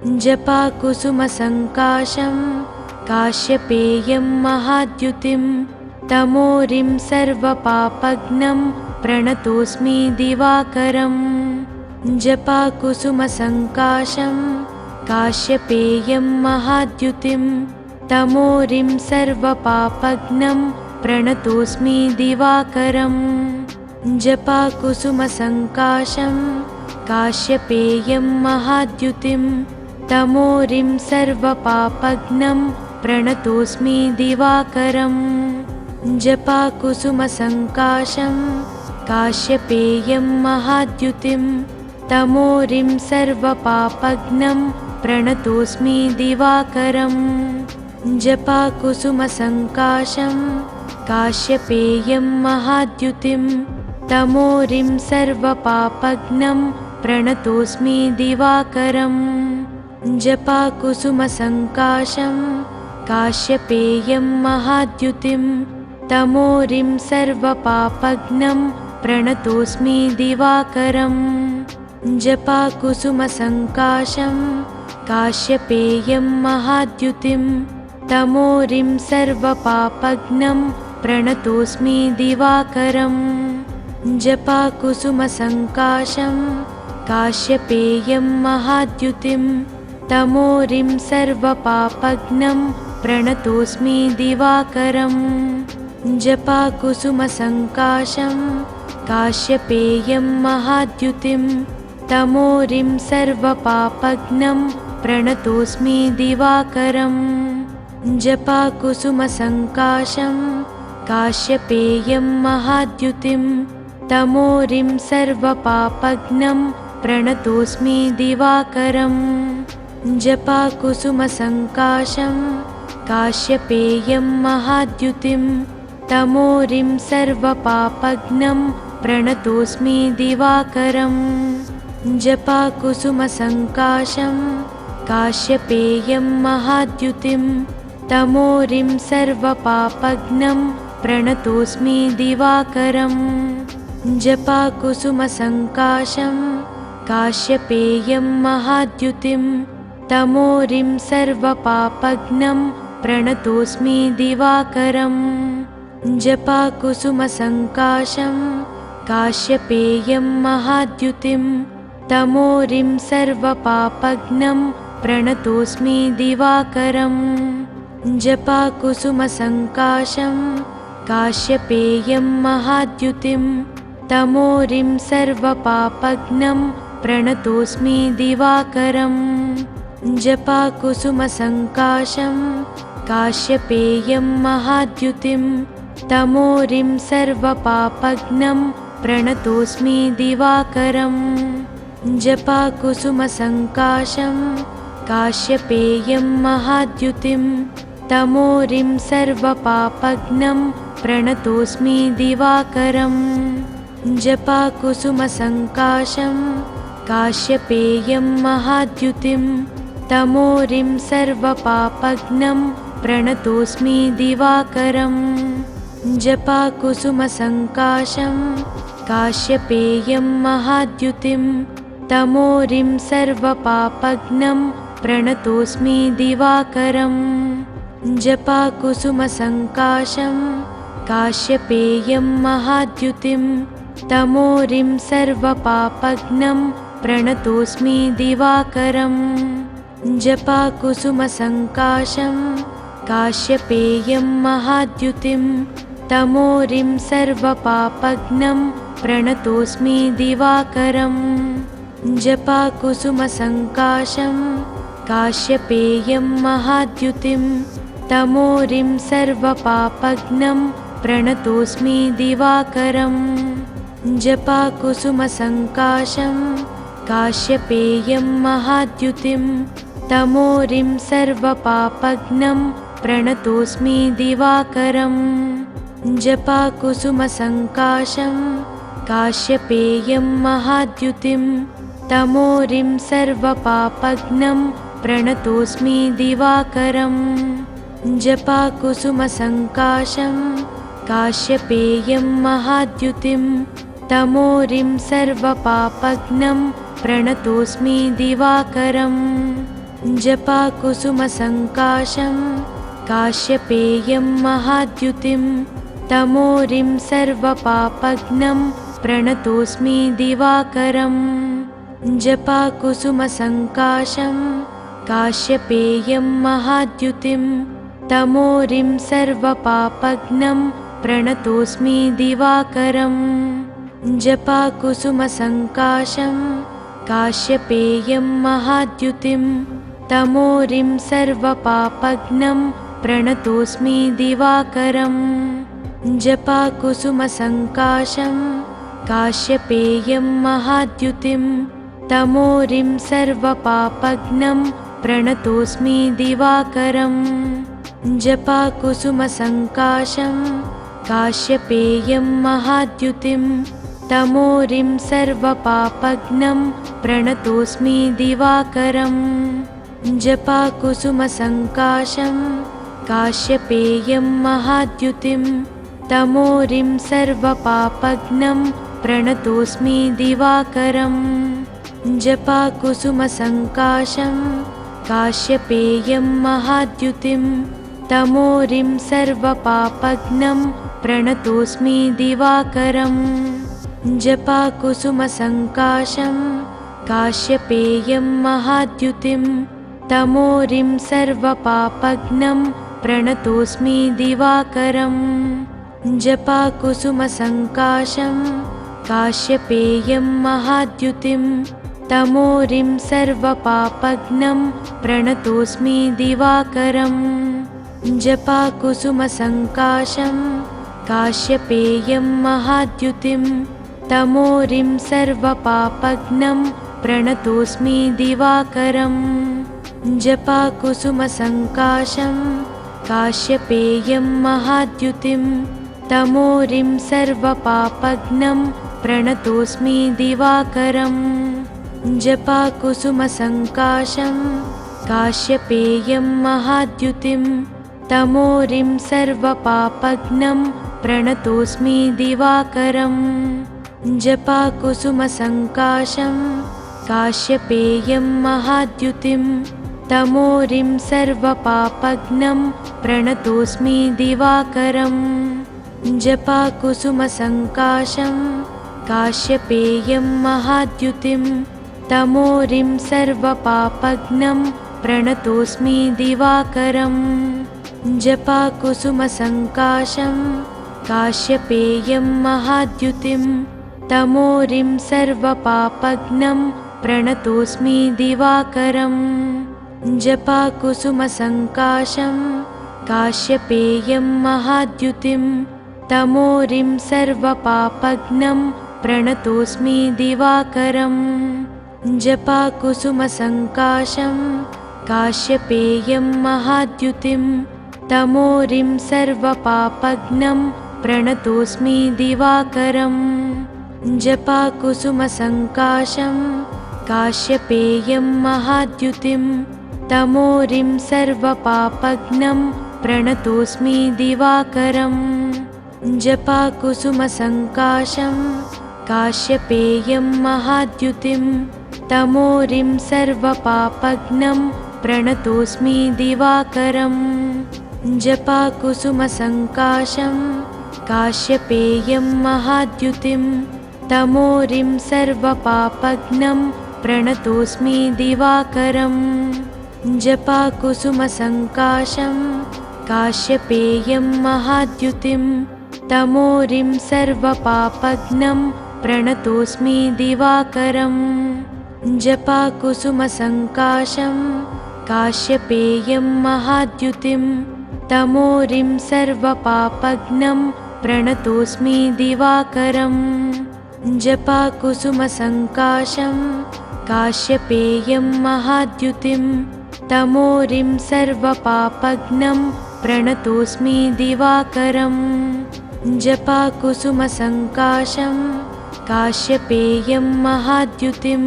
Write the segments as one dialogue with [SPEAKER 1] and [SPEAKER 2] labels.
[SPEAKER 1] जपाकुसुमसङ्काशं काश्यपेयं महाद्युतिं तमोरिं सर्वपापघ्नं प्रणतोऽस्मि दिवाकरम्। जपाकुसुमसङ्काशं काश्यपेयं महाद्युतिं तमोरिं सर्वपापघ्नं प्रणतोऽस्मि दिवाकरम्। जपाकुसुमसङ्काशं काश्यपेयं महाद्युतिं तमोरिं सर्वपापघ्नं प्रणतोऽस्मि दिवाकरम्। जपाकुसुमसङ्काशं काश्यपेयं महाद्युतिं तमोरिं सर्वपापघ्नं प्रणतोऽस्मि दिवाकरम्। जपाकुसुमसङ्काशं काश्यपेयं महाद्युतिं तमोरिं सर्वपापघ्नं प्रणतोऽस्मि दिवाकरम्। जपाकुसुमसङ्काशं काश्यपेयं महाद्युतिं तमोरिं सर्वपापघ्नं प्रणतोऽस्मि दिवाकरम्। जपाकुसुमसङ्काशं काश्यपेयं महाद्युतिं तमोरिं सर्वपापघ्नं प्रणतोऽस्मि दिवाकरम्। जपाकुसुमसङ्काशं काश्यपेयं महाद्युतिं तमोरिं सर्वपापघ्नं प्रणतोऽस्मि दिवाकरम्। जपाकुसुमसङ्काशं काश्यपेयं महाद्युतिं तमोरिं सर्वपापघ्नं प्रणतोऽस्मि दिवाकरम्। जपाकुसुमसङ्काशं काश्यपेयं महाद्युतिं तमोरिं सर्वपापघ्नं प्रणतोऽस्मि दिवाकरम्। जपाकुसुमसङ्काशं काश्यपेयं महाद्युतिं तमोरिं सर्वपापघ्नं प्रणतोऽस्मि दिवाकरम्। जपाकुसुमसङ्काशं काश्यपेयं महाद्युतिं तमोरिं सर्वपापघ्नं प्रणतोऽस्मि दिवाकरम्। जपाकुसुमसङ्काशं काश्यपेयं महाद्युतिं तमोरिं सर्वपापघ्नं प्रणतोऽस्मि दिवाकरम्। जपाकुसुमसङ्काशं काश्यपेयं महाद्युतिं तमोरिं सर्वपापघ्नं प्रणतोऽस्मि दिवाकरम्। जपाकुसुमसङ्काशं काश्यपेयं महाद्युतिं तमोरिं सर्वपापघ्नं प्रणतोऽस्मि दिवाकरम्। जपाकुसुमसङ्काशं काश्यपेयं महाद्युतिं तमोरिं सर्वपापघ्नं प्रणतोऽस्मि दिवाकरम्। जपाकुसुमसङ्काशं काश्यपेयं महाद्युतिं तमोरिं सर्वपापघ्नं प्रणतोऽस्मि दिवाकरम्। जपाकुसुमसङ्काशं काश्यपेयं महाद्युतिं तमोरिं सर्वपापघ्नं प्रणतोऽस्मि दिवाकरम्। जपाकुसुमसङ्काशं काश्यपेयं महाद्युतिं तमोरिं सर्वपापघ्नं प्रणतोऽस्मि दिवाकरम्। जपाकुसुमसङ्काशं काश्यपेयं महाद्युतिं तमोरिं सर्वपापघ्नं प्रणतोऽस्मि दिवाकरम्। जपाकुसुमसङ्काशं काश्यपेयं महाद्युतिं तमोरिं सर्वपापघ्नं प्रणतोऽस्मि दिवाकरम्। जपाकुसुमसङ्काशं काश्यपेयं महाद्युतिं तमोरिं सर्वपापघ्नं प्रणतोऽस्मि दिवाकरम्। जपाकुसुमसङ्काशं काश्यपेयं महाद्युतिं तमोरिं सर्वपापघ्नं प्रणतोऽस्मि दिवाकरम्। जपाकुसुमसङ्काशं काश्यपेयं महाद्युतिं तमोरिं सर्वपापघ्नं प्रणतोऽस्मि दिवाकरम्। जपाकुसुमसङ्काशं काश्यपेयं महाद्युतिं तमोरिं सर्वपापघ्नं प्रणतोऽस्मि दिवाकरम्। जपाकुसुमसङ्काशं काश्यपेयं महाद्युतिं तमोरिं सर्वपापघ्नं प्रणतोऽस्मि दिवाकरम् जपाकुसुमसङ्काशं काश्यपेयं महाद्युतिं तमोरिं सर्वपापघ्नं प्रणतोऽस्मि दिवाकरम् जपाकुसुमसङ्काशं काश्यपेयं महाद्युतिं तमोरिं सर्वपापघ्नं प्रणतोऽस्मि दिवाकरम् जपाकुसुमसङ्काशं काश्यपेयं महाद्युतिं तमोरिं सर्वपापघ्नं प्रणतोऽस्मि दिवाकरम् जपाकुसुमसङ्काशं काश्यपेयं महाद्युतिं तमोरिं सर्वपापघ्नं प्रणतोऽस्मि दिवाकरम् जपाकुसुमसङ्काशं काश्यपेयं महाद्युतिं तमोरिं सर्वपापघ्नं प्रणतोऽस्मि दिवाकरम् जपाकुसुमसङ्काशं काश्यपेयं महाद्युतिं तमोरिं सर्वपापघ्नं प्रणतोऽस्मि दिवाकरम् जपाकुसुमसङ्काशं काश्यपेयं महाद्युतिं तमोरिं सर्वपापघ्नं प्रणतोऽस्मि दिवाकरम् जपाकुसुमसङ्काशं काश्यपेयं महाद्युतिं तमोरिं सर्वपापघ्नं प्रणतोऽस्मि दिवाकरम् जपाकुसुमसङ्काशं काश्यपेयं महाद्युतिं तमोरिं सर्वपापघ्नं प्रणतोऽस्मि दिवाकरम् जपाकुसुमसङ्काशं काश्यपेयं महाद्युतिं तमोरिं सर्वपापघ्नं प्रणतोऽस्मि दिवाकरम् जपाकुसुमसङ्काशं काश्यपेयं महाद्युतिं तमोरिं सर्वपापघ्नं प्रणतोऽस्मि दिवाकरम् जपाकुसुमसङ्काशं काश्यपेयं महाद्युतिं तमोरिं सर्वपापघ्नं प्रणतोऽस्मि दिवाकरम् जपाकुसुमसङ्काशं काश्यपेयं महाद्युतिं तमोरिं सर्वपापघ्नं प्रणतोऽस्मि दिवाकरम् जपाकुसुमसङ्काशं काश्यपेयं महाद्युतिं तमोरिं सर्वपापघ्नं प्रणतोऽस्मि दिवाकरम् जपाकुसुमसङ्काशं काश्यपेयं महाद्युतिं तमोरिं सर्वपापघ्नं प्रणतोऽस्मि दिवाकरम् जपाकुसुमसङ्काशं काश्यपेयं महाद्युतिं तमोरिं सर्वपापघ्नं प्रणतोऽस्मि दिवाकरम् जपाकुसुमसङ्काशं काश्यपेयं महाद्युतिं तमोरिं सर्वपापघ्नं प्रणतोऽस्मि दिवाकरम् जपाकुसुमसङ्काशं काश्यपेयं महाद्युतिं तमोरिं सर्वपापघ्नं प्रणतोऽस्मि दिवाकरम् जपाकुसुमसङ्काशं काश्यपेयं महाद्युतिं तमोरिं सर्वपापघ्नं प्रणतोऽस्मि दिवाकरम् जपाकुसुमसङ्काशं काश्यपेयं महाद्युतिं तमोरिं सर्वपापघ्नं प्रणतोऽस्मि दिवाकरम् जपाकुसुमसङ्काशं काश्यपेयं महाद्युतिं तमोरिं सर्वपापघ्नं प्रणतोऽस्मि दिवाकरम् जपाकुसुमसङ्काशं काश्यपेयं महाद्युतिं तमोरिं सर्वपापघ्नं प्रणतोऽस्मि दिवाकरम् जपाकुसुमसङ्काशं काश्यपेयं महाद्युतिं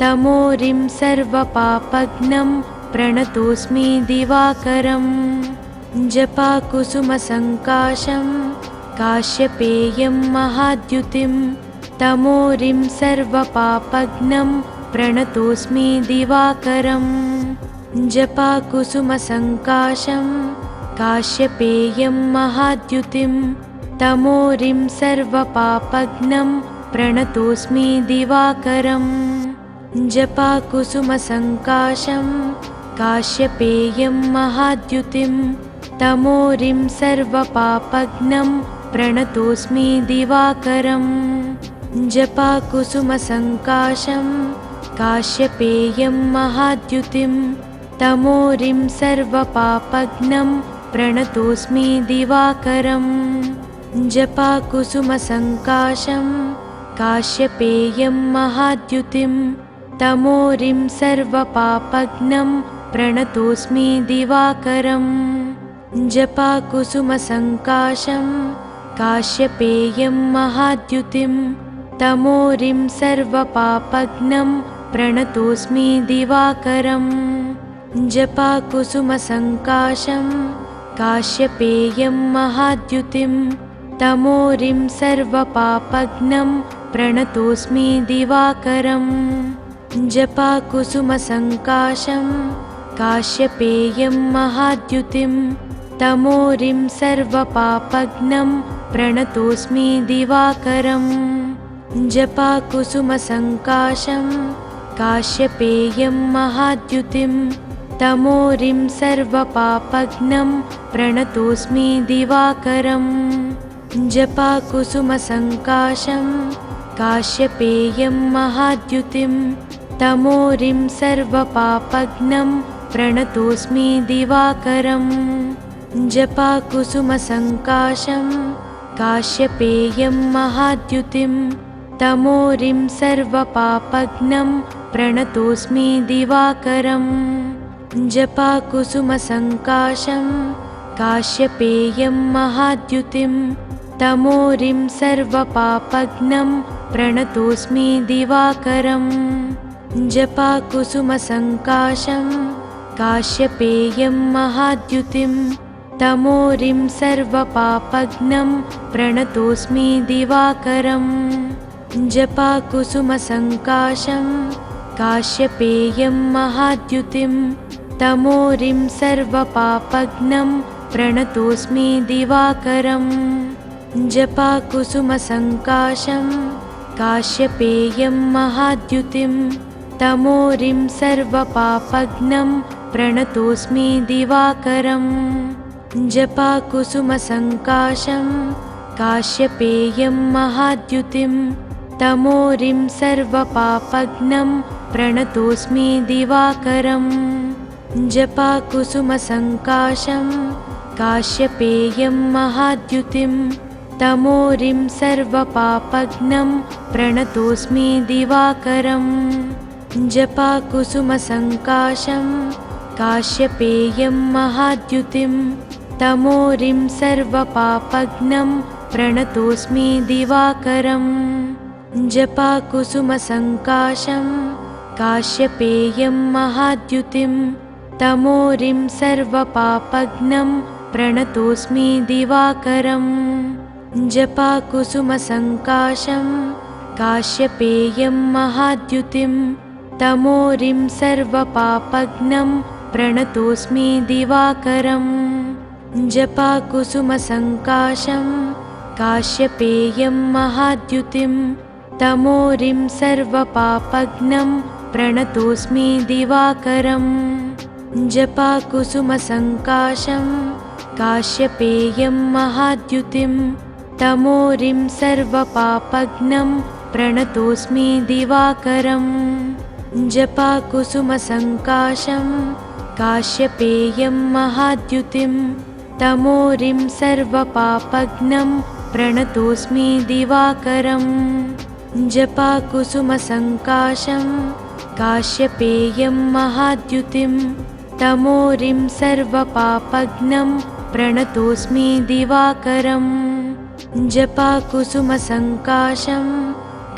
[SPEAKER 1] तमोरिं सर्वपापघ्नं प्रणतोऽस्मि दिवाकरम् जपाकुसुमसङ्काशं काश्यपेयं महाद्युतिं तमोरिं सर्वपापघ्नं प्रणतोऽस्मि दिवाकरम् जपाकुसुमसङ्काशं काश्यपेयं महाद्युतिं तमोरिं सर्वपापघ्नं प्रणतोऽस्मि दिवाकरम् जपाकुसुमसङ्काशं काश्यपेयं महाद्युतिं तमोरिं सर्वपापघ्नं प्रणतोऽस्मि दिवाकरम् जपाकुसुमसङ्काशं काश्यपेयं महाद्युतिं तमोरिं सर्वपापघ्नं प्रणतोऽस्मि दिवाकरम् जपाकुसुमसङ्काशं काश्यपेयं महाद्युतिं तमोरिं सर्वपापघ्नं प्रणतोऽस्मि दिवाकरम् जपाकुसुमसङ्काशं काश्यपेयं महाद्युतिं तमोरिं सर्वपापघ्नं प्रणतोऽस्मि दिवाकरम् जपाकुसुमसङ्काशं काश्यपेयं महाद्युतिं तमोरिं सर्वपापघ्नं प्रणतोऽस्मि दिवाकरम् जपाकुसुमसङ्काशं काश्यपेयं महाद्युतिं तमोरिं सर्वपापघ्नं प्रणतोऽस्मि दिवाकरम् जपाकुसुमसङ्काशं काश्यपेयं महाद्युतिं तमोरिं सर्वपापघ्नं प्रणतोऽस्मि दिवाकरम् जपाकुसुमसङ्काशं काश्यपेयं महाद्युतिं तमोरिं सर्वपापघ्नं प्रणतोऽस्मि दिवाकरम् जपाकुसुमसङ्काशं काश्यपेयं महाद्युतिं तमोरिं सर्वपापघ्नं प्रणतोऽस्मि दिवाकरम् जपाकुसुमसङ्काशं काश्यपेयं महाद्युतिं तमोरिं सर्वपापघ्नं प्रणतोऽस्मि दिवाकरम् जपाकुसुमसङ्काशं काश्यपेयं महाद्युतिं तमोरिं सर्वपापघ्नं प्रणतोऽस्मि दिवाकरम् जपाकुसुमसङ्काशं काश्यपेयं महाद्युतिं तमोरिं सर्वपापघ्नं प्रणतोऽस्मि दिवाकरम् जपाकुसुमसङ्काशं काश्यपेयं महाद्युतिं तमोरिं सर्वपापघ्नं प्रणतोऽस्मि दिवाकरम् जपाकुसुमसङ्काशं काश्यपेयं महाद्युतिं तमोरिं सर्वपापघ्नं प्रणतोऽस्मि दिवाकरम् जपाकुसुमसङ्काशं काश्यपेयं महाद्युतिं तमोरिं सर्वपापघ्नं प्रणतोऽस्मि दिवाकरम् जपाकुसुमसङ्काशं काश्यपेयं महाद्युतिं तमोरिं सर्वपापघ्नं प्रणतोऽस्मि दिवाकरम् जपाकुसुमसङ्काशं काश्यपेयं महाद्युतिं तमोरिं सर्वपापघ्नं प्रणतोऽस्मि दिवाकरम् जपाकुसुमसङ्काशं काश्यपेयं महाद्युतिं तमोरिं सर्वपापघ्नं प्रणतोऽस्मि दिवाकरम् जपाकुसुमसङ्काशं काश्यपेयं महाद्युतिं तमोरिं सर्वपापघ्नं प्रणतोऽस्मि दिवाकरम् जपाकुसुमसङ्काशं काश्यपेयं महाद्युतिं तमोरिं सर्वपापघ्नं प्रणतोऽस्मि दिवाकरम् जपाकुसुमसङ्काशं काश्यपेयं महाद्युतिं तमोरिं सर्वपापघ्नं प्रणतोऽस्मि दिवाकरम् जपाकुसुमसङ्काशं काश्यपेयं महाद्युतिं तमोरिं सर्वपापघ्नं प्रणतोऽस्मि दिवाकरम् जपाकुसुमसङ्काशं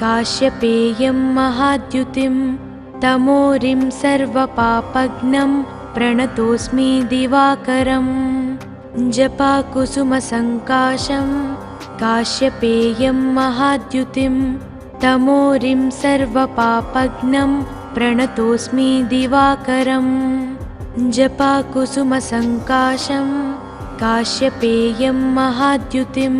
[SPEAKER 1] काश्यपेयं महाद्युतिं तमोरिं सर्वपापघ्नं प्रणतोऽस्मि दिवाकरम् जपाकुसुमसङ्काशं काश्यपेयं महाद्युतिं तमोरिं सर्वपापघ्नं प्रणतोऽस्मि दिवाकरम् जपाकुसुमसङ्काशं काश्यपेयं महाद्युतिं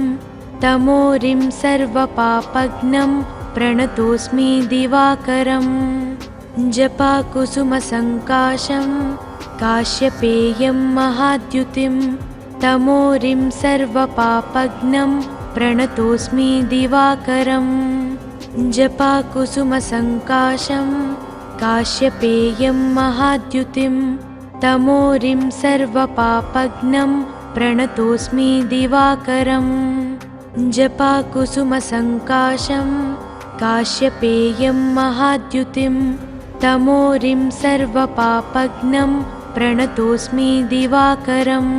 [SPEAKER 1] तमोरिं सर्वपापघ्नं प्रणतोऽस्मि दिवाकरम् जपाकुसुमसङ्काशं काश्यपेयं महाद्युतिं तमोरिं सर्वपापघ्नं प्रणतोऽस्मि दिवाकरम् जपाकुसुमसङ्काशं काश्यपेयं महाद्युतिं तमोरिं सर्वपापघ्नं प्रणतोऽस्मि दिवाकरम् जपाकुसुमसङ्काशं काश्यपेयं महाद्युतिं तमोरिं सर्वपापघ्नं प्रणतोऽस्मि दिवाकरम्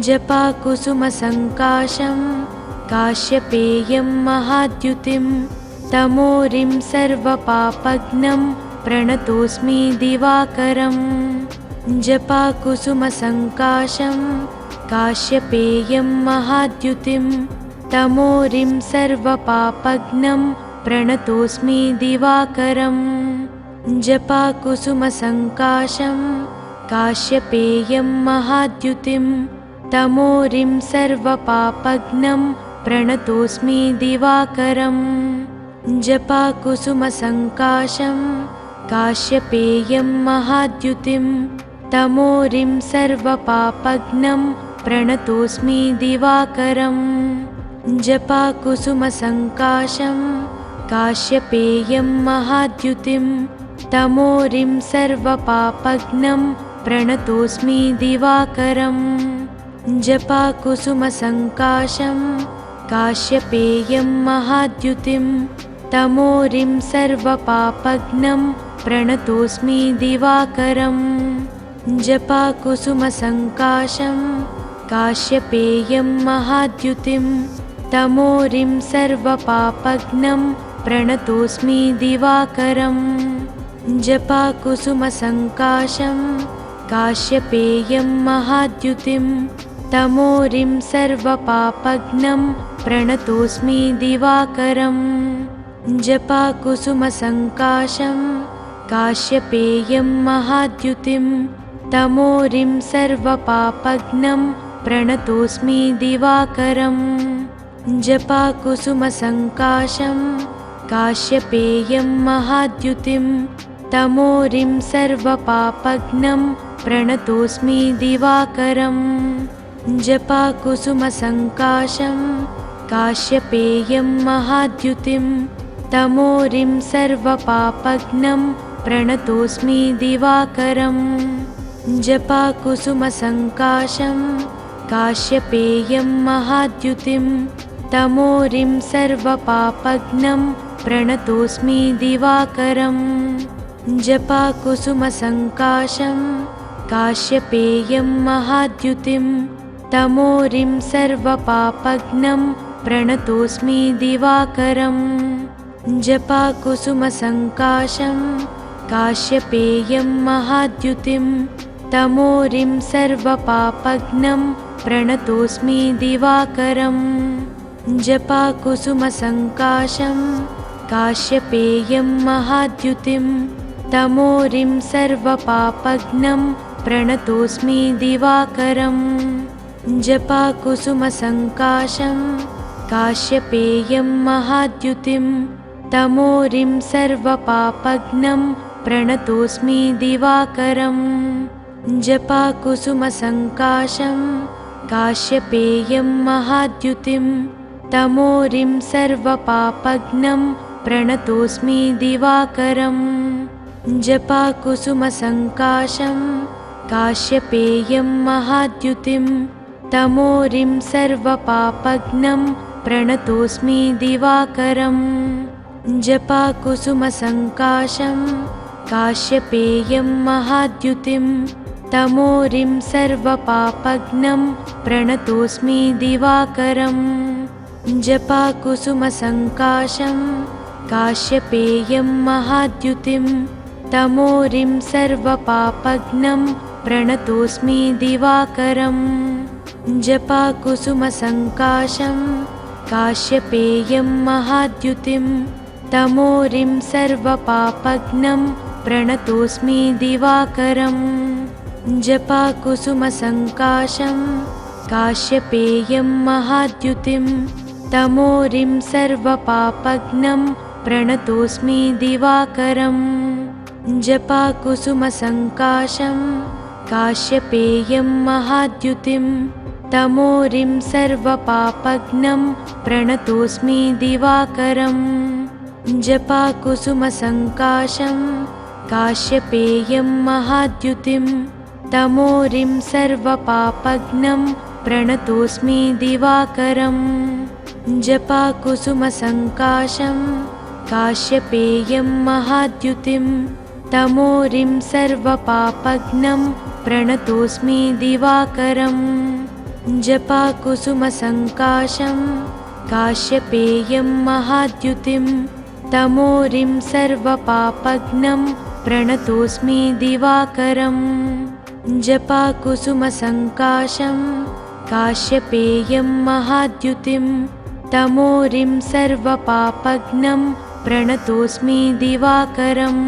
[SPEAKER 1] जपाकुसुमसङ्काशं काश्यपेयं महाद्युतिं तमोरिं सर्वपापघ्नं प्रणतोऽस्मि दिवाकरम् जपाकुसुमसङ्काशं काश्यपेयं महाद्युतिं तमोरिं सर्वपापघ्नं प्रणतोऽस्मि दिवाकरम् जपाकुसुमसङ्काशं काश्यपेयं महाद्युतिं तमोरिं सर्वपापघ्नं प्रणतोऽस्मि दिवाकरम् जपाकुसुमसङ्काशं काश्यपेयं महाद्युतिं तमोरिं सर्वपापघ्नं प्रणतोऽस्मि दिवाकरम् जपाकुसुमसङ्काशं काश्यपेयं महाद्युतिं तमोरिं सर्वपापघ्नं प्रणतोऽस्मि दिवाकरम् जपाकुसुमसङ्काशं काश्यपेयं महाद्युतिं तमोरिं सर्वपापघ्नं प्रणतोऽस्मि दिवाकरम् जपाकुसुमसङ्काशं काश्यपेयं महाद्युतिं तमोरिं सर्वपापघ्नं प्रणतोऽस्मि दिवाकरम् जपाकुसुमसङ्काशं काश्यपेयं महाद्युतिं तमोरिं सर्वपापघ्नं प्रणतोऽस्मि दिवाकरम् जपाकुसुमसङ्काशं काश्यपेयं महाद्युतिं तमोरिं सर्वपापघ्नं प्रणतोऽस्मि दिवाकरम् जपाकुसुमसङ्काशं काश्यपेयं महाद्युतिं तमोरिं सर्वपापघ्नं प्रणतोऽस्मि दिवाकरम् जपाकुसुमसङ्काशं काश्यपेयं महाद्युतिं तमोरिं सर्वपापघ्नं प्रणतोऽस्मि दिवाकरम् जपाकुसुमसङ्काशं काश्यपेयं महाद्युतिं तमोरिं सर्वपापघ्नं प्रणतोऽस्मि दिवाकरम् जपाकुसुमसङ्काशं काश्यपेयं महाद्युतिं तमोरिं सर्वपापघ्नं प्रणतोऽस्मि दिवाकरम् जपाकुसुमसङ्काशं काश्यपेयं महाद्युतिं तमोरिं सर्वपापघ्नं प्रणतोऽस्मि दिवाकरम् जपाकुसुमसङ्काशं काश्यपेयं महाद्युतिं तमोरिं सर्वपापघ्नं प्रणतोऽस्मि दिवाकरम् जपाकुसुमसङ्काशं काश्यपेयं महाद्युतिं तमोरिं सर्वपापघ्नं प्रणतोऽस्मि दिवाकरम् जपाकुसुमसङ्काशं काश्यपेयं महाद्युतिं तमोरिं सर्वपापघ्नं प्रणतोऽस्मि दिवाकरम् जपाकुसुमसङ्काशं काश्यपेयं महाद्युतिं तमोरिं सर्वपापघ्नं प्रणतोऽस्मि दिवाकरम् जपाकुसुमसङ्काशं काश्यपेयं महाद्युतिं तमोरिं सर्वपापघ्नं प्रणतोऽस्मि दिवाकरम् जपाकुसुमसङ्काशं काश्यपेयं महाद्युतिं तमोरिं सर्वपापघ्नं प्रणतोऽस्मि दिवाकरम् जपाकुसुमसङ्काशं काश्यपेयं महाद्युतिं तमोरिं सर्वपापघ्नं प्रणतोऽस्मि दिवाकरम् जपाकुसुमसङ्काशं काश्यपेयं महाद्युतिं तमोरिं सर्वपापघ्नं प्रणतोऽस्मि दिवाकरम् जपाकुसुमसङ्काशं काश्यपेयं महाद्युतिं तमोरिं सर्वपापघ्नं प्रणतोऽस्मि दिवाकरम् जपाकुसुमसङ्काशं काश्यपेयं महाद्युतिं तमोरिं सर्वपापघ्नं प्रणतोऽस्मि दिवाकरम् जपाकुसुमसङ्काशं काश्यपेयं महाद्युतिं तमोरिं सर्वपापघ्नं प्रणतोऽस्मि दिवाकरम् जपाकुसुमसङ्काशं काश्यपेयं महाद्युतिं तमोरिं सर्वपापघ्नं प्रणतोऽस्मि दिवाकरम् जपाकुसुमसङ्काशं काश्यपेयं महाद्युतिं तमोरिं सर्वपापघ्नं प्रणतोऽस्मि दिवाकरम्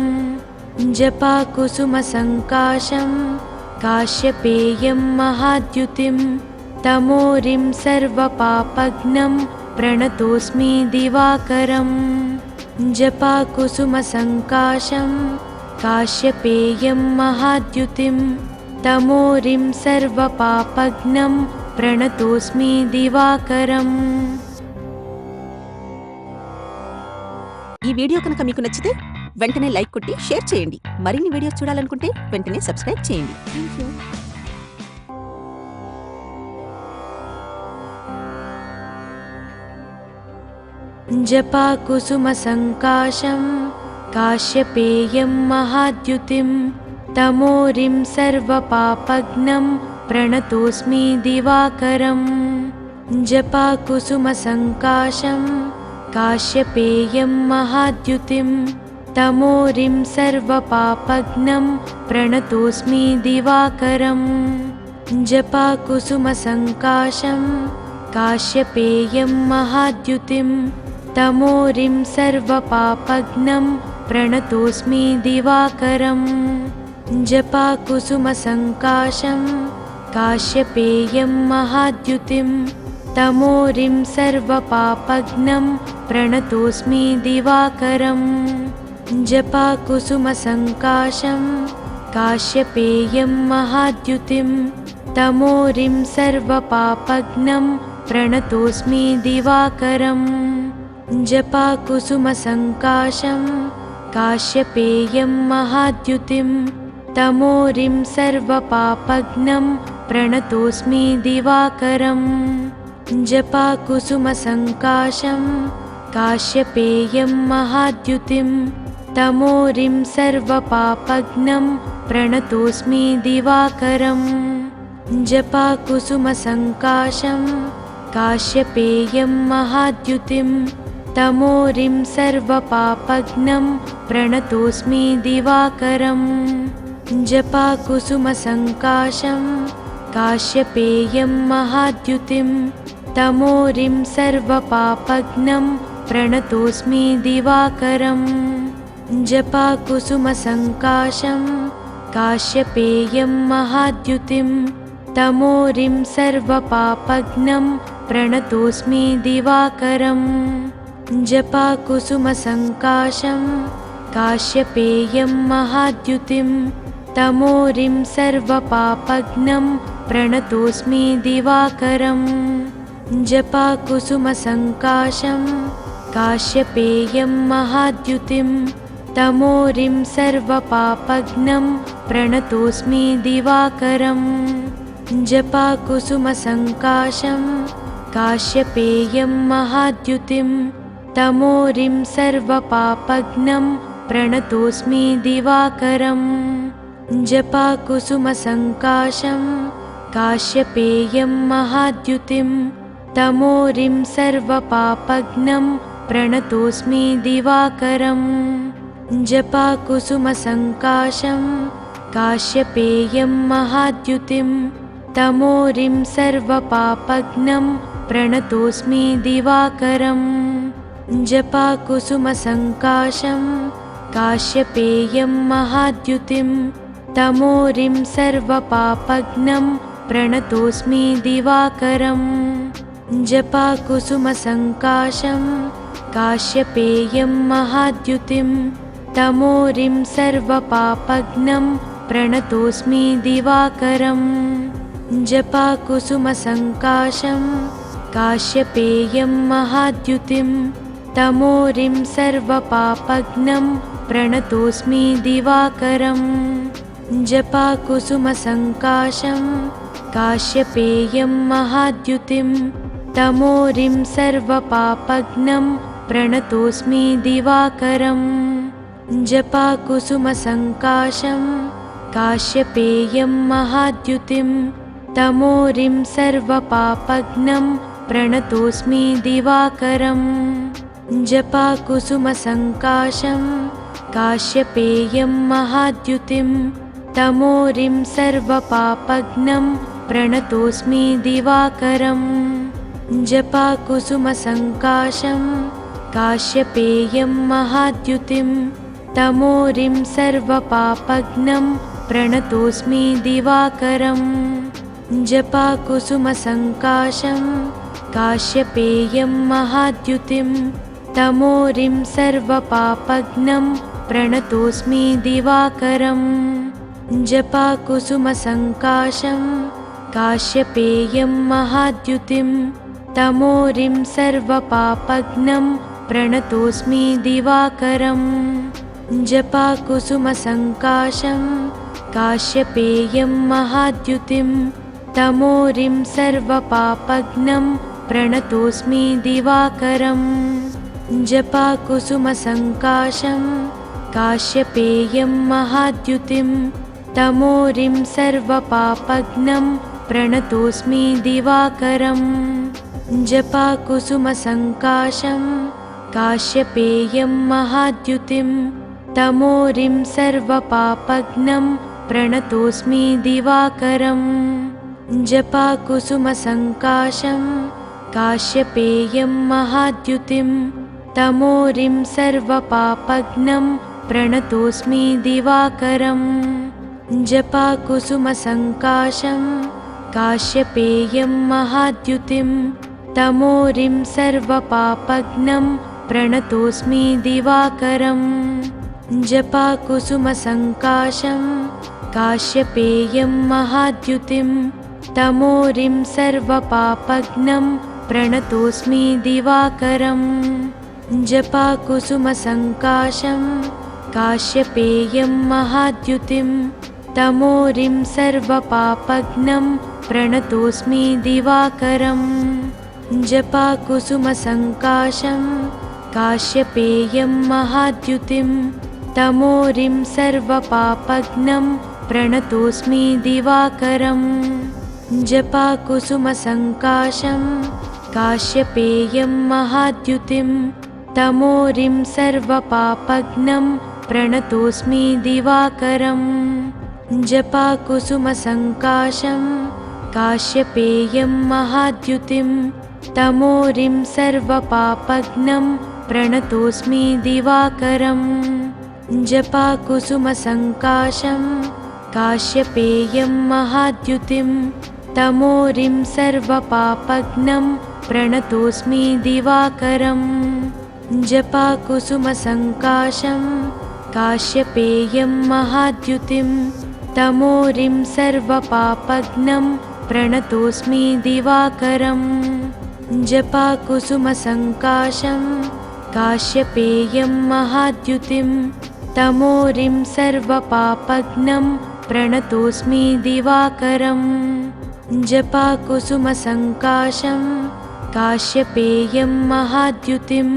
[SPEAKER 1] जपाकुसुमसङ्काशं काश्यपेयं महाद्युतिं तमोरिं सर्वपापघ्नं प्रणतोऽस्मि दिवाकरम् जपाकुसुमसङ्काशं काश्यपेयं महाद्युतिं तमोरिं सर्वपापघ्नं प्रणतोऽस्मि दिवाकरम्।
[SPEAKER 2] ఈ వీడియో కనుక మీకు నచ్చితే వెంటనే లైక్ కొట్టి షేర్ చేయండి. మరిన్ని వీడియోస్ చూడాలనుకుంటే వెంటనే సబ్స్క్రైబ్ చేయండి. థాంక్యూ.
[SPEAKER 1] जपाकुसुमसङ्काशं काश्यपेयं महाद्युतिं तमोरिं सर्वपापघ्नं प्रणतोऽस्मि दिवाकरम् जपाकुसुमसङ्काशं काश्यपेयं महाद्युतिं तमोरिं सर्वपापघ्नं प्रणतोऽस्मि दिवाकरम् जपाकुसुमसङ्काशं काश्यपेयं महाद्युतिं तमोरिं सर्वपापघ्नं प्रणतोऽस्मि दिवाकरम् जपाकुसुमसङ्काशं काश्यपेयं महाद्युतिं तमोरिं सर्वपापघ्नं प्रणतोऽस्मि दिवाकरम् जपाकुसुमसङ्काशं काश्यपेयं महाद्युतिं तमोरिं सर्वपापघ्नं प्रणतोऽस्मि दिवाकरम् जपाकुसुमसङ्काशं काश्यपेयं महाद्युतिं तमोरिं सर्वपापघ्नं प्रणतोऽस्मि दिवाकरम् जपाकुसुमसङ्काशं काश्यपेयं महाद्युतिं तमोरिं सर्वपापघ्नं प्रणतोऽस्मि दिवाकरम् जपाकुसुमसङ्काशं काश्यपेयं महाद्युतिं तमोरिं सर्वपापघ्नं प्रणतोऽस्मि दिवाकरम् जपाकुसुमसङ्काशं काश्यपेयं महाद्युतिं तमोरिं सर्वपापघ्नं प्रणतोऽस्मि दिवाकरम् जपाकुसुमसङ्काशं काश्यपेयं महाद्युतिं तमोरिं सर्वपापघ्नं प्रणतोऽस्मि दिवाकरम् जपाकुसुमसङ्काशं काश्यपेयं महाद्युतिं तमोरिं सर्वपापघ्नं प्रणतोऽस्मि दिवाकरम् जपाकुसुमसङ्काशं काश्यपेयं महाद्युतिं तमोरिं सर्वपापघ्नं प्रणतोऽस्मि दिवाकरम् जपाकुसुमसङ्काशं काश्यपेयं महाद्युतिं तमोरिं सर्वपापघ्नं प्रणतोऽस्मि दिवाकरम् जपाकुसुमसङ्काशं काश्यपेयं महाद्युतिं तमोरिं सर्वपापघ्नं प्रणतोऽस्मि दिवाकरम् जपाकुसुमसङ्काशं काश्यपेयं महाद्युतिं तमोरिं सर्वपापघ्नं प्रणतोऽस्मि दिवाकरम् जपाकुसुमसङ्काशं काश्यपेयं महाद्युतिं तमोरिं सर्वपापघ्नं प्रणतोऽस्मि दिवाकरम् जपाकुसुमसङ्काशं काश्यपेयं महाद्युतिं तमोरिं सर्वपापघ्नं प्रणतोऽस्मि दिवाकरम् जपाकुसुमसङ्काशं काश्यपेयं महाद्युतिं तमोरिं सर्वपापघ्नं प्रणतोऽस्मि दिवाकरम् जपाकुसुमसङ्काशं काश्यपेयं महाद्युतिं तमोरिं सर्वपापघ्नं प्रणतोऽस्मि दिवाकरम् जपाकुसुमसङ्काशं काश्यपेयं महाद्युतिं तमोरिं सर्वपापघ्नं प्रणतोऽस्मि दिवाकरम् जपाकुसुमसङ्काशं काश्यपेयं महाद्युतिं तमोरिं सर्वपापघ्नं प्रणतोऽस्मि दिवाकरम् जपाकुसुमसङ्काशं काश्यपेयं महाद्युतिं तमोरिं सर्वपापघ्नं प्रणतोऽस्मि दिवाकरम् जपाकुसुमसङ्काशं काश्यपेयं महाद्युतिं तमोरिं सर्वपापघ्नं प्रणतोऽस्मि दिवाकरम् जपाकुसुमसङ्काशं काश्यपेयं महाद्युतिं तमोरिं सर्वपापघ्नं प्रणतोऽस्मि दिवाकरम् जपाकुसुमसङ्काशं काश्यपेयं महाद्युतिं तमोरिं सर्वपापघ्नं प्रणतोऽस्मि दिवाकरम् जपाकुसुमसङ्काशं काश्यपेयं महाद्युतिं तमोरिं सर्वपापघ्नं प्रणतोऽस्मि दिवाकरम् जपाकुसुमसङ्काशं काश्यपेयं महाद्युतिं तमोरिं सर्वपापघ्नं प्रणतोऽस्मि दिवाकरम् जपाकुसुमसङ्काशं काश्यपेयं महाद्युतिं तमोरिं सर्वपापघ्नं प्रणतोऽस्मि दिवाकरम् जपाकुसुमसङ्काशं काश्यपेयं महाद्युतिं तमोरिं सर्वपापघ्नं प्रणतोऽस्मि दिवाकरम् जपाकुसुमसङ्काशं काश्यपेयं महाद्युतिं तमोरिं सर्वपापघ्नं प्रणतोऽस्मि दिवाकरम् जपाकुसुमसङ्काशं काश्यपेयं महाद्युतिं तमोरिं सर्वपापघ्नं प्रणतोऽस्मि दिवाकरम् जपाकुसुमसङ्काशं काश्यपेयं महाद्युतिं तमोरिं सर्वपापघ्नं प्रणतोऽस्मि दिवाकरम् जपाकुसुमसङ्काशं काश्यपेयं महाद्युतिं तमोरिं सर्वपापघ्नं प्रणतोऽस्मि दिवाकरम् जपाकुसुमसङ्काशं काश्यपेयं महाद्युतिं तमोरिं सर्वपापघ्नं प्रणतोऽस्मि दिवाकरम् जपाकुसुमसङ्काशं काश्यपेयं महाद्युतिं तमोरिं सर्वपापघ्नं प्रणतोऽस्मि दिवाकरम् जपाकुसुमसङ्काशं काश्यपेयं महाद्युतिं तमोरिं सर्वपापघ्नं प्रणतोऽस्मि दिवाकरम् जपाकुसुमसङ्काशं काश्यपेयं महाद्युतिं तमोरिं सर्वपापघ्नं प्रणतोऽस्मि दिवाकरम् जपाकुसुमसङ्काशं काश्यपेयं महाद्युतिं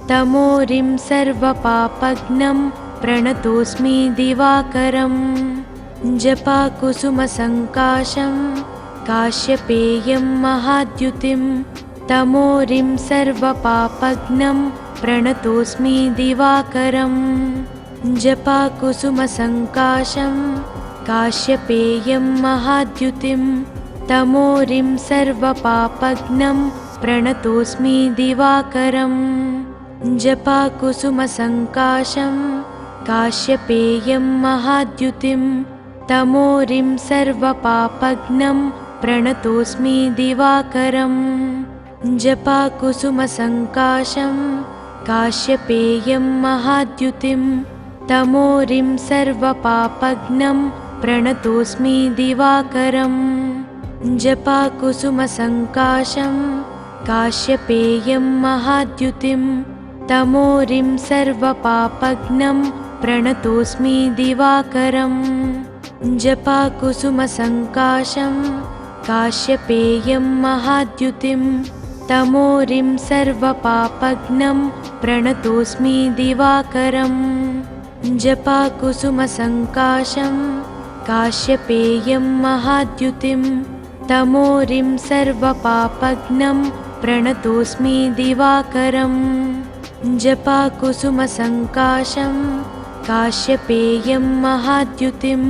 [SPEAKER 1] तमोरिं सर्वपापघ्नं प्रणतोऽस्मि दिवाकरम् जपाकुसुमसङ्काशं काश्यपेयं महाद्युतिं तमोरिं सर्वपापघ्नं प्रणतोऽस्मि दिवाकरम् जपाकुसुमसङ्काशं काश्यपेयं महाद्युतिं तमोरिं सर्वपापघ्नं प्रणतोऽस्मि दिवाकरम् जपाकुसुमसङ्काशं काश्यपेयं महाद्युतिं तमोरिं सर्वपापघ्नं प्रणतोऽस्मि दिवाकरम् जपाकुसुमसङ्काशं काश्यपेयं महाद्युतिं तमोरिं सर्वपापघ्नं प्रणतोऽस्मि दिवाकरम् जपाकुसुमसङ्काशं काश्यपेयं महाद्युतिं तमोरिं सर्वपापघ्नं प्रणतोऽस्मि दिवाकरम् जपाकुसुमसङ्काशं काश्यपेयं महाद्युतिं तमोरिं सर्वपापघ्नं प्रणतोऽस्मि दिवाकरम् जपाकुसुमसङ्काशं काश्यपेयं महाद्युतिं तमोरिं सर्वपापघ्नं प्रणतोऽस्मि दिवाकरम् जपाकुसुमसङ्काशं काश्यपेयं महाद्युतिं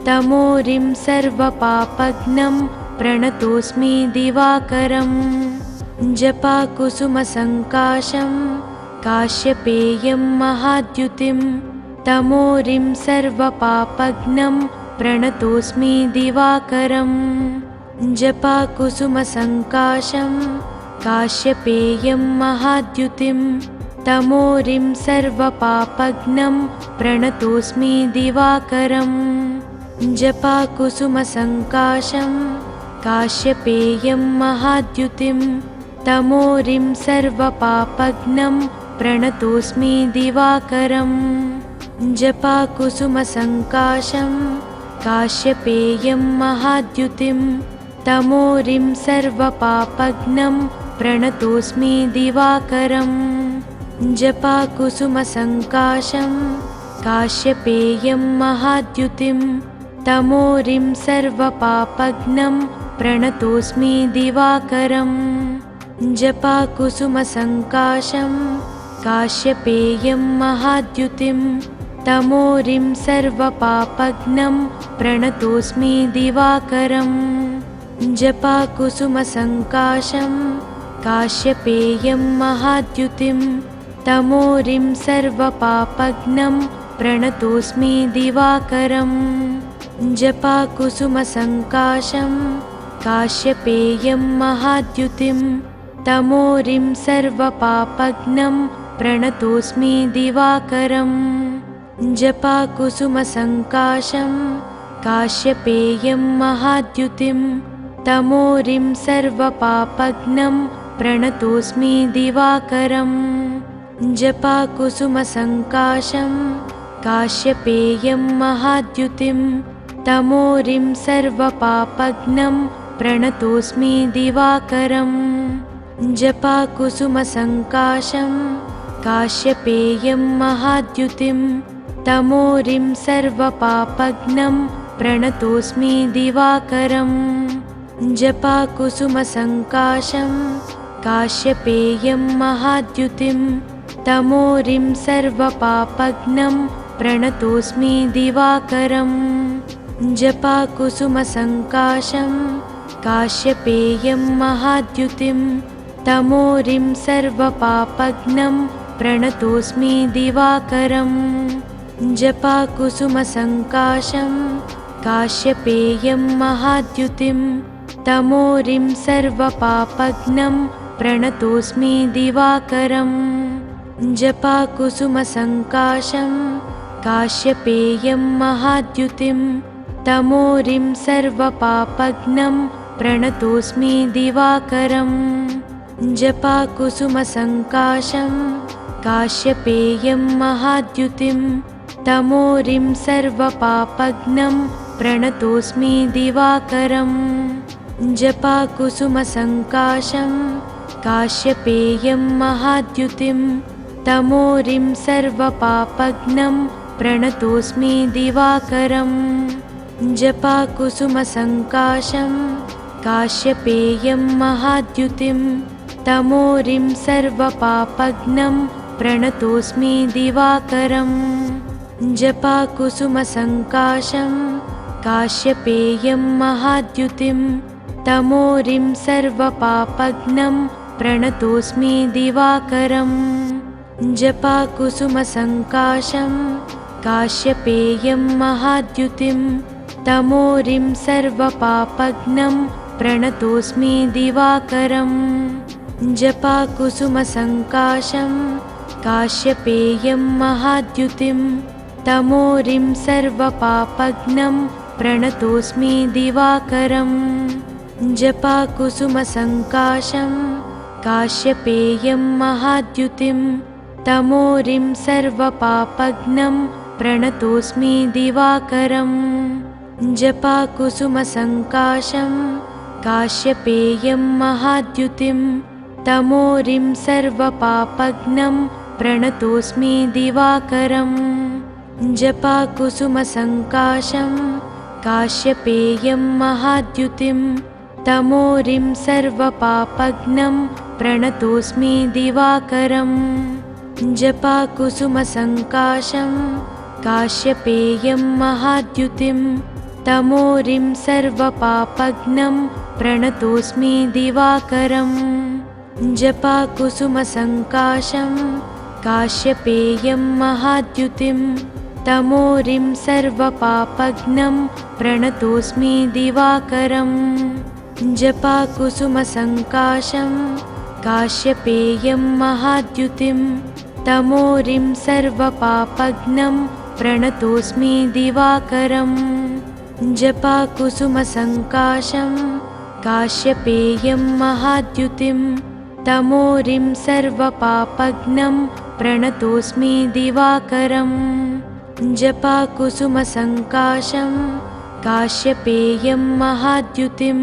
[SPEAKER 1] तमोरिं सर्वपापघ्नं प्रणतोऽस्मि दिवाकरम् जपाकुसुमसङ्काशं काश्यपेयं महाद्युतिं तमोरिं सर्वपापघ्नं प्रणतोऽस्मि दिवाकरम् जपाकुसुमसङ्काशं काश्यपेयं महाद्युतिं तमोरिं सर्वपापघ्नं प्रणतोऽस्मि दिवाकरम् जपाकुसुमसङ्काशं काश्यपेयं महाद्युतिं तमोरिं सर्वपापघ्नं प्रणतोऽस्मि दिवाकरम् जपाकुसुमसङ्काशं काश्यपेयं महाद्युतिं तमोरिं सर्वपापघ्नं प्रणतोऽस्मि दिवाकरम् जपाकुसुमसङ्काशं काश्यपेयं महाद्युतिं तमोरिं सर्वपापघ्नं प्रणतोऽस्मि दिवाकरम् जपाकुसुमसङ्काशं काश्यपेयं महाद्युतिं तमोरिं सर्वपापघ्नं प्रणतोऽस्मि दिवाकरम् जपाकुसुमसङ्काशं काश्यपेयं महाद्युतिं तमोरिं सर्वपापघ्नं प्रणतोऽस्मि दिवाकरम् जपाकुसुमसङ्काशं काश्यपेयं महाद्युतिं तमोरिं सर्वपापघ्नं प्रणतोऽस्मि दिवाकरम् जपाकुसुमसङ्काशं काश्यपेयं महाद्युतिं तमोरिं सर्वपापघ्नं प्रणतोऽस्मि दिवाकरम् जपाकुसुमसङ्काशं काश्यपेयं महाद्युतिं तमोरिं सर्वपापघ्नं प्रणतोऽस्मि दिवाकरम् जपाकुसुमसङ्काशं काश्यपेयं महाद्युतिं तमोरिं सर्वपापघ्नं प्रणतोऽस्मि दिवाकरम् जपाकुसुमसङ्काशं काश्यपेयं महाद्युतिं तमोरिं सर्वपापघ्नं प्रणतोऽस्मि दिवाकरम् जपाकुसुमसङ्काशं काश्यपेयं महाद्युतिं तमोरिं सर्वपापघ्नं प्रणतोऽस्मि दिवाकरम् जपाकुसुमसङ्काशं काश्यपेयं महाद्युतिं तमोरिं सर्वपापघ्नं प्रणतोऽस्मि दिवाकरम् जपाकुसुमसङ्काशं काश्यपेयं महाद्युतिं तमोरिं सर्वपापघ्नं प्रणतोऽस्मि दिवाकरम् जपाकुसुमसङ्काशं काश्यपेयं महाद्युतिं तमोरिं सर्वपापघ्नं प्रणतोऽस्मि दिवाकरम् जपाकुसुमसङ्काशं काश्यपेयं महाद्युतिं तमोरिं सर्वपापघ्नं प्रणतोऽस्मि दिवाकरम् जपाकुसुमसङ्काशं काश्यपेयं महाद्युतिं तमोरिं सर्वपापघ्नं प्रणतोऽस्मि दिवाकरम् जपाकुसुमसङ्काशं काश्यपेयं महाद्युतिं तमोरिं सर्वपापघ्नं प्रणतोऽस्मि दिवाकरम् जपाकुसुमसङ्काशं काश्यपेयं महाद्युतिं तमोरिं सर्वपापघ्नं प्रणतोऽस्मि दिवाकरम् जपाकुसुमसङ्काशं काश्यपेयं महाद्युतिं तमोरिं सर्वपापघ्नं प्रणतोऽस्मि दिवाकरम् जपाकुसुमसङ्काशं काश्यपेयं महाद्युतिं तमोरिं सर्वपापघ्नं प्रणतोऽस्मि दिवाकरम् जपाकुसुमसङ्काशं काश्यपेयं महाद्युतिं तमोरिं सर्वपापघ्नं प्रणतोऽस्मि दिवाकरम् जपाकुसुमसङ्काशं काश्यपेयं महाद्युतिं तमोरिं सर्वपापघ्नं प्रणतोऽस्मि दिवाकरम् जपाकुसुमसङ्काशं काश्यपेयं महाद्युतिं तमोरिं सर्वपापघ्नं प्रणतोऽस्मि दिवाकरम् जपाकुसुमसङ्काशं काश्यपेयं महाद्युतिं तमोरिं सर्वपापघ्नं प्रणतोऽस्मि दिवाकरम् जपाकुसुमसङ्काशं काश्यपेयं महाद्युतिं तमोरिं सर्वपापघ्नं प्रणतोऽस्मि दिवाकरम् जपाकुसुमसङ्काशं काश्यपेयं महाद्युतिं तमोरिं सर्वपापघ्नं प्रणतोऽस्मि दिवाकरम् जपाकुसुमसङ्काशं काश्यपेयं महाद्युतिं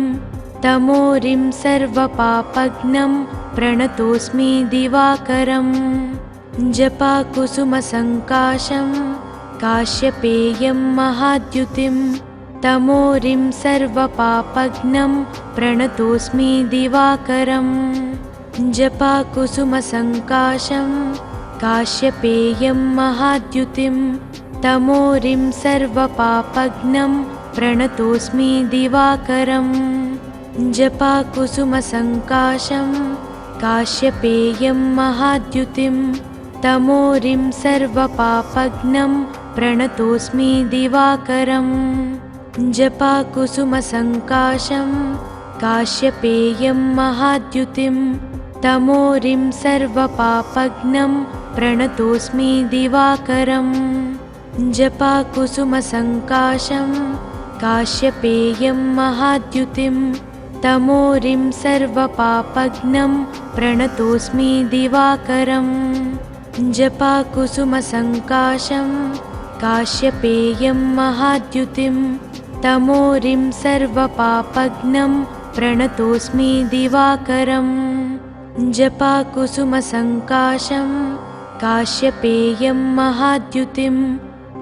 [SPEAKER 1] तमोरिं सर्वपापघ्नं प्रणतोऽस्मि दिवाकरम् जपाकुसुमसङ्काशं काश्यपेयं महाद्युतिं तमोरिं सर्वपापघ्नं प्रणतोऽस्मि दिवाकरम् जपाकुसुमसङ्काशं काश्यपेयं महाद्युतिं तमोरिं सर्वपापघ्नं प्रणतोऽस्मि दिवाकरम् जपाकुसुमसङ्काशं काश्यपेयं महाद्युतिं तमोरिं सर्वपापघ्नं प्रणतोऽस्मि दिवाकरम् जपाकुसुमसङ्काशं काश्यपेयं महाद्युतिं तमोरिं सर्वपापघ्नं प्रणतोऽस्मि दिवाकरम् जपाकुसुमसङ्काशं काश्यपेयं महाद्युतिं तमोरिं सर्वपापघ्नं प्रणतोऽस्मि दिवाकरम् जपाकुसुमसङ्काशं काश्यपेयं महाद्युतिं तमोरिं सर्वपापघ्नं प्रणतोऽस्मि दिवाकरम् जपाकुसुमसङ्काशं काश्यपेयं महाद्युतिं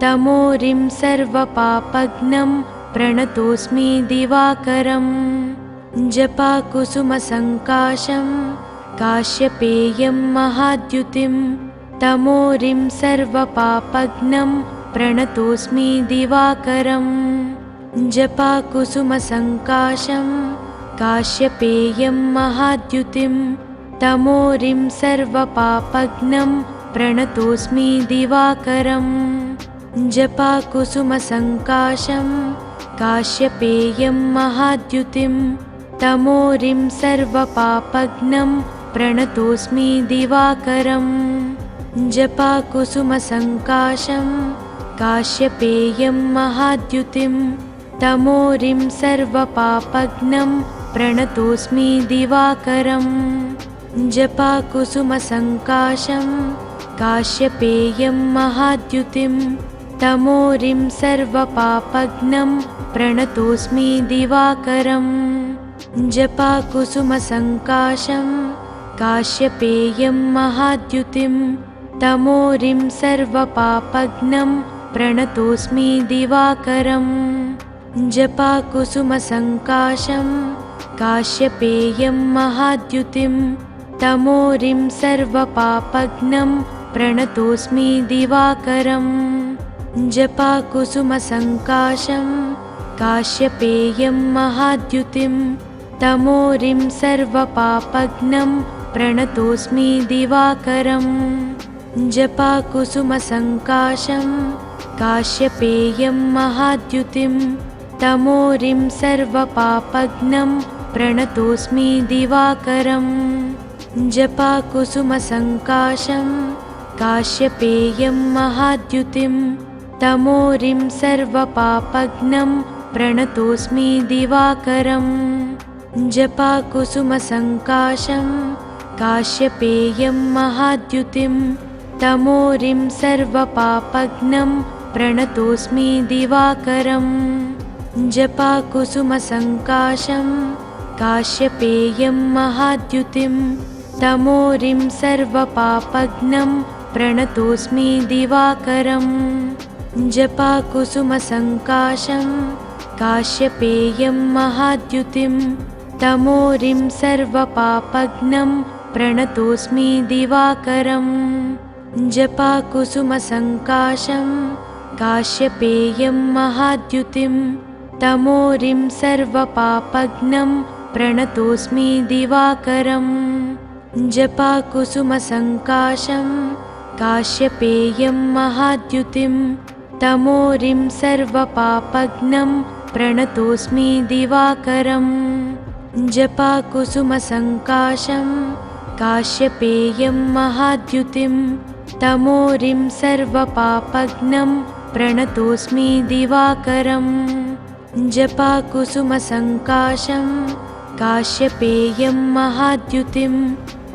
[SPEAKER 1] तमोरिं सर्वपापघ्नं प्रणतोऽस्मि दिवाकरम् जपाकुसुमसङ्काशं काश्यपेयं महाद्युतिं तमोरिं सर्वपापघ्नं प्रणतोऽस्मि दिवाकरम् जपाकुसुमसङ्काशं काश्यपेयं महाद्युतिं तमोरिं सर्वपापघ्नं प्रणतोऽस्मि दिवाकरम् जपाकुसुमसङ्काशं काश्यपेयं महाद्युतिं तमोरिं सर्वपापघ्नं प्रणतोऽस्मि दिवाकरम् जपाकुसुमसङ्काशं काश्यपेयं महाद्युतिं तमोरिं सर्वपापघ्नं प्रणतोऽस्मि दिवाकरम् जपाकुसुमसङ्काशं काश्यपेयं महाद्युतिं तमोरिं सर्वपापघ्नं प्रणतोऽस्मि दिवाकरम् जपाकुसुमसङ्काशं काश्यपेयं महाद्युतिं तमोरिं सर्वपापघ्नं प्रणतोऽस्मि दिवाकरम् जपाकुसुमसङ्काशं काश्यपेयं महाद्युतिं तमोरिं सर्वपापघ्नं प्रणतोऽस्मि दिवाकरम् जपाकुसुमसङ्काशं काश्यपेयं महाद्युतिं तमोरिं सर्वपापघ्नं प्रणतोऽस्मि दिवाकरम् जपाकुसुमसङ्काशं काश्यपेयं महाद्युतिं तमोरिं सर्वपापघ्नं प्रणतोऽस्मि दिवाकरम् जपाकुसुमसङ्काशं काश्यपेयं महाद्युतिं तमोरिं सर्वपापघ्नं प्रणतोऽस्मि दिवाकरम् जपाकुसुमसङ्काशं काश्यपेयं महाद्युतिं तमोरिं सर्वपापघ्नं प्रणतोऽस्मि दिवाकरम् जपाकुसुमसङ्काशं काश्यपेयं महाद्युतिं तमोरिं सर्वपापघ्नं प्रणतोऽस्मि दिवाकरम् जपाकुसुमसङ्काशं काश्यपेयं महाद्युतिं तमोरिं सर्वपापघ्नं प्रणतोऽस्मि दिवाकरम् जपाकुसुमसङ्काशं काश्यपेयं महाद्युतिं तमोरिं सर्वपापघ्नं प्रणतोऽस्मि दिवाकरम् जपाकुसुमसङ्काशं काश्यपेयं महाद्युतिं तमोरिं सर्वपापघ्नं प्रणतोऽस्मि दिवाकरम् जपाकुसुमसङ्काशं काश्यपेयं महाद्युतिं तमोरिं सर्वपापघ्नं प्रणतोऽस्मि दिवाकरम् जपाकुसुमसङ्काशं काश्यपेयं महाद्युतिं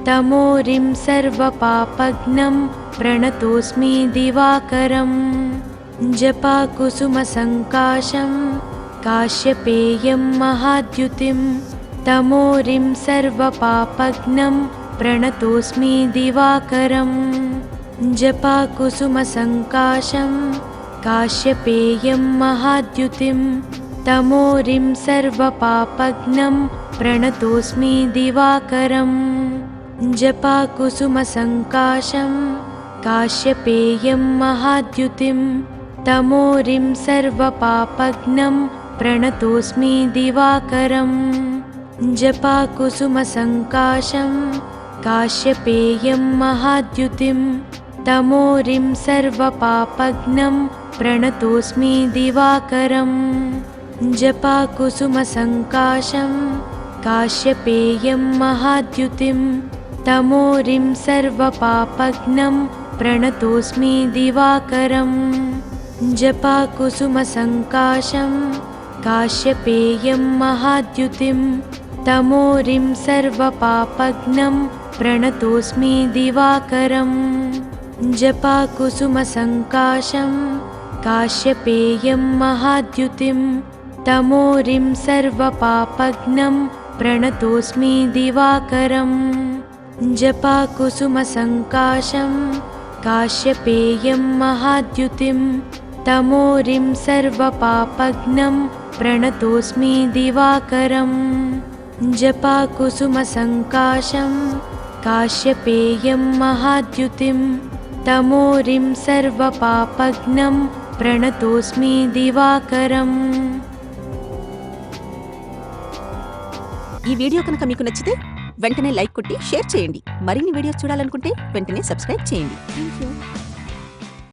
[SPEAKER 1] तमोरिं सर्वपापघ्नं प्रणतोऽस्मि दिवाकरम् जपाकुसुमसङ्काशं काश्यपेयं महाद्युतिं तमोरिं सर्वपापघ्नं प्रणतोऽस्मि दिवाकरम् जपाकुसुमसङ्काशं काश्यपेयं महाद्युतिं तमोरिं सर्वपापघ्नं प्रणतोऽस्मि दिवाकरम् जपाकुसुमसङ्काशं काश्यपेयं महाद्युतिं तमोरिं सर्वपापघ्नं प्रणतोऽस्मि दिवाकरम् जपाकुसुमसङ्काशं काश्यपेयं महाद्युतिं तमोरिं सर्वपापघ्नं प्रणतोऽस्मि दिवाकरम् जपाकुसुमसङ्काशं काश्यपेयं महाद्युतिं तमोरिं सर्वपापघ्नं प्रणतोऽस्मि दिवाकरम् जपाकुसुमसङ्काशं काश्यपेयं महाद्युतिं तमोरिं सर्वपापघ्नं प्रणतोऽस्मि दिवाकरम् जपाकुसुमसङ्काशं काश्यपेयं महाद्युतिं तमोरिं सर्वपापघ्नं प्रणतोऽस्मि दिवाकरम् जपाकुसुमसङ्काशं काश्यपेयं महाद्युतिं तमोरिं सर्वपापघ्नं प्रणतोऽस्मि दिवाकरम् जपाकुसुमसङ्काशं काश्यपेयं महाद्युतिं तमोरिं सर्वपापघ्नं प्रणतोऽस्मि दिवाकरम्
[SPEAKER 2] ఈ వీడియో కనుక మీకు నచ్చితే వెంటనే లైక్ కొట్టి షేర్ చేయండి. మరిన్ని వీడియోస్ చూడాలనుకుంటే వెంటనే సబ్స్క్రైబ్ చేయండి. థాంక్యూ.